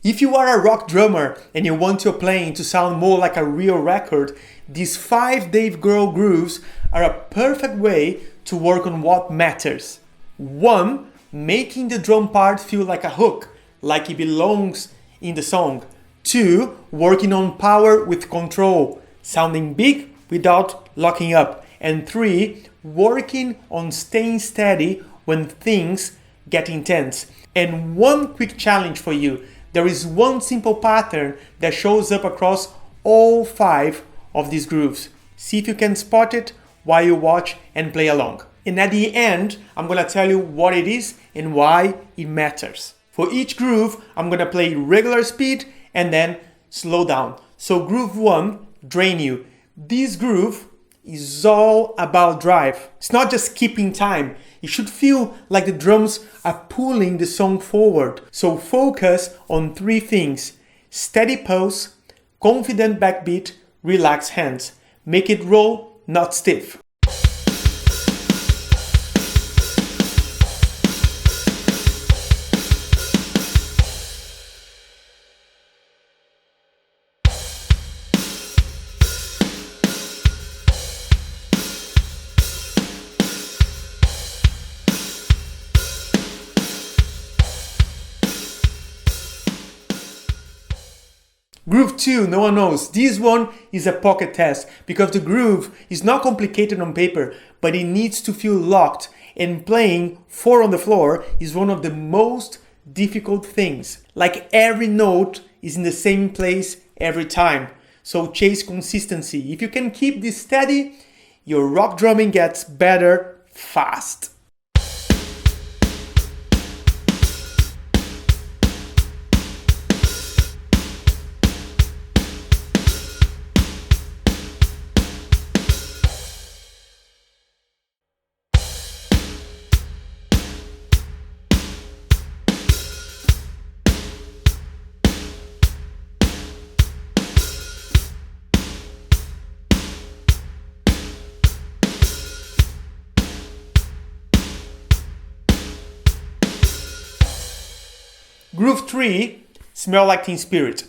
If you are a rock drummer and you want your playing to sound more like a real record, these 5 Dave Grohl grooves are a perfect way to work on what matters. 1. Making the drum part feel like a hook, like it belongs in the song. 2. Working on power with control, sounding big without locking up. And 3. Working on staying steady when things get intense. And one quick challenge for you. There is one simple pattern that shows up across all 5 of these grooves. See if you can spot it while you watch and play along. And at the end, I'm going to tell you what it is and why it matters. For each groove, I'm going to play regular speed and then slow down. So groove 1, Drain You. This groove is all about drive. It's not just keeping time. It should feel like the drums are pulling the song forward. So focus on 3 things: steady pulse, confident backbeat, relaxed hands. Make it roll, not stiff. Groove 2, no one knows. This one is a pocket test because the groove is not complicated on paper, but it needs to feel locked, and playing 4 on the floor is one of the most difficult things. Like every note is in the same place every time. So chase consistency. If you can keep this steady, your rock drumming gets better fast. Groove 3, Smell Like Teen Spirit.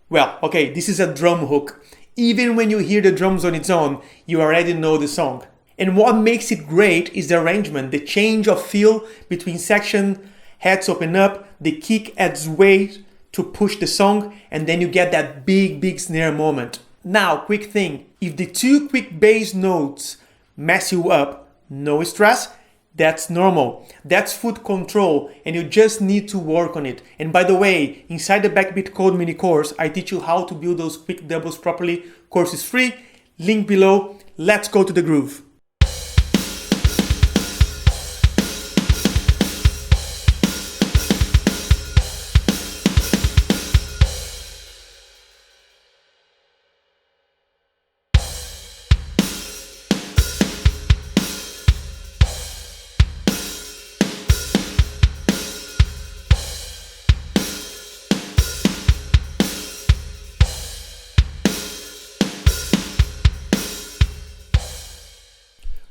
Well, okay, this is a drum hook. Even when you hear the drums on its own, you already know the song. And what makes it great is the arrangement, the change of feel between section, heads open up, the kick adds weight to push the song, and then you get that big snare moment. Now, quick thing, if the 2 quick bass notes mess you up, no stress. That's normal. That's foot control, and you just need to work on it. And by the way, inside the Backbeat Code mini course, I teach you how to build those quick doubles properly. Course is free, link below. Let's go to the groove.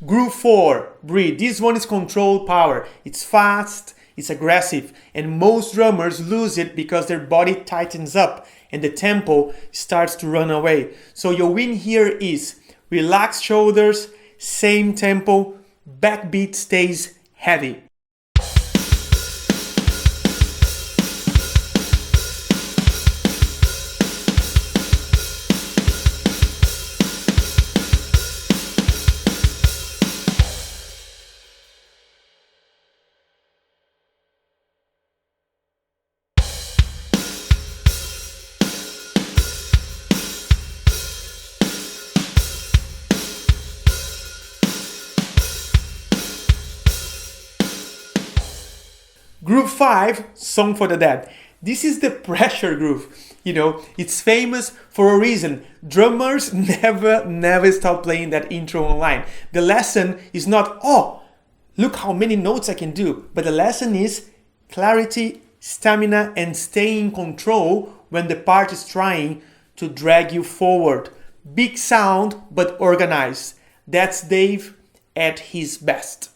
Groove 4, Breathe. This one is control power. It's fast, it's aggressive, and most drummers lose it because their body tightens up and the tempo starts to run away. So your win here is relaxed shoulders, same tempo, backbeat stays heavy. Groove 5, Song for the Dead. This is the pressure groove. You know, it's famous for a reason. Drummers never stop playing that intro online. The lesson is not, oh, look how many notes I can do. But the lesson is clarity, stamina, and staying in control when the part is trying to drag you forward. Big sound, but organized. That's Dave at his best.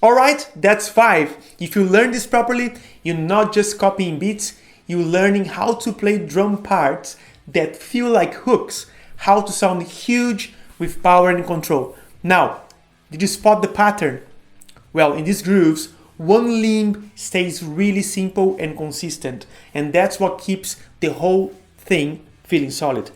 Alright, that's 5. If you learn this properly, you're not just copying beats, you're learning how to play drum parts that feel like hooks, how to sound huge with power and control. Now, did you spot the pattern? Well, in these grooves, one limb stays really simple and consistent, and that's what keeps the whole thing feeling solid.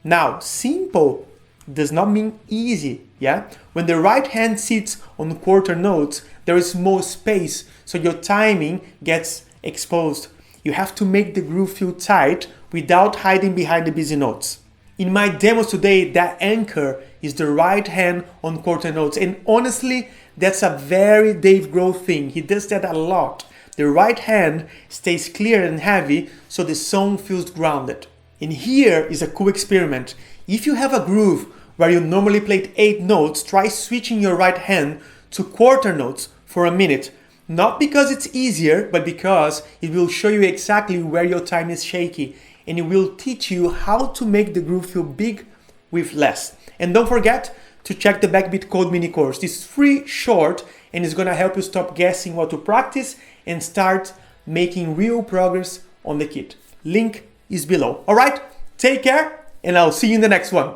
Now, simple does not mean easy, yeah? When the right hand sits on quarter notes, there is more space, so your timing gets exposed. You have to make the groove feel tight without hiding behind the busy notes. In my demos today, that anchor is the right hand on quarter notes, and honestly, that's a very Dave Grohl thing. He does that a lot. The right hand stays clear and heavy, so the song feels grounded. And here is a cool experiment. If you have a groove where you normally played 8 notes, try switching your right hand to quarter notes for a minute. Not because it's easier, but because it will show you exactly where your time is shaky, and it will teach you how to make the groove feel big with less. And don't forget to check the Backbeat Code mini course. It's free, short, and it's gonna help you stop guessing what to practice and start making real progress on the kit. Link is below. All right, take care, and I'll see you in the next one.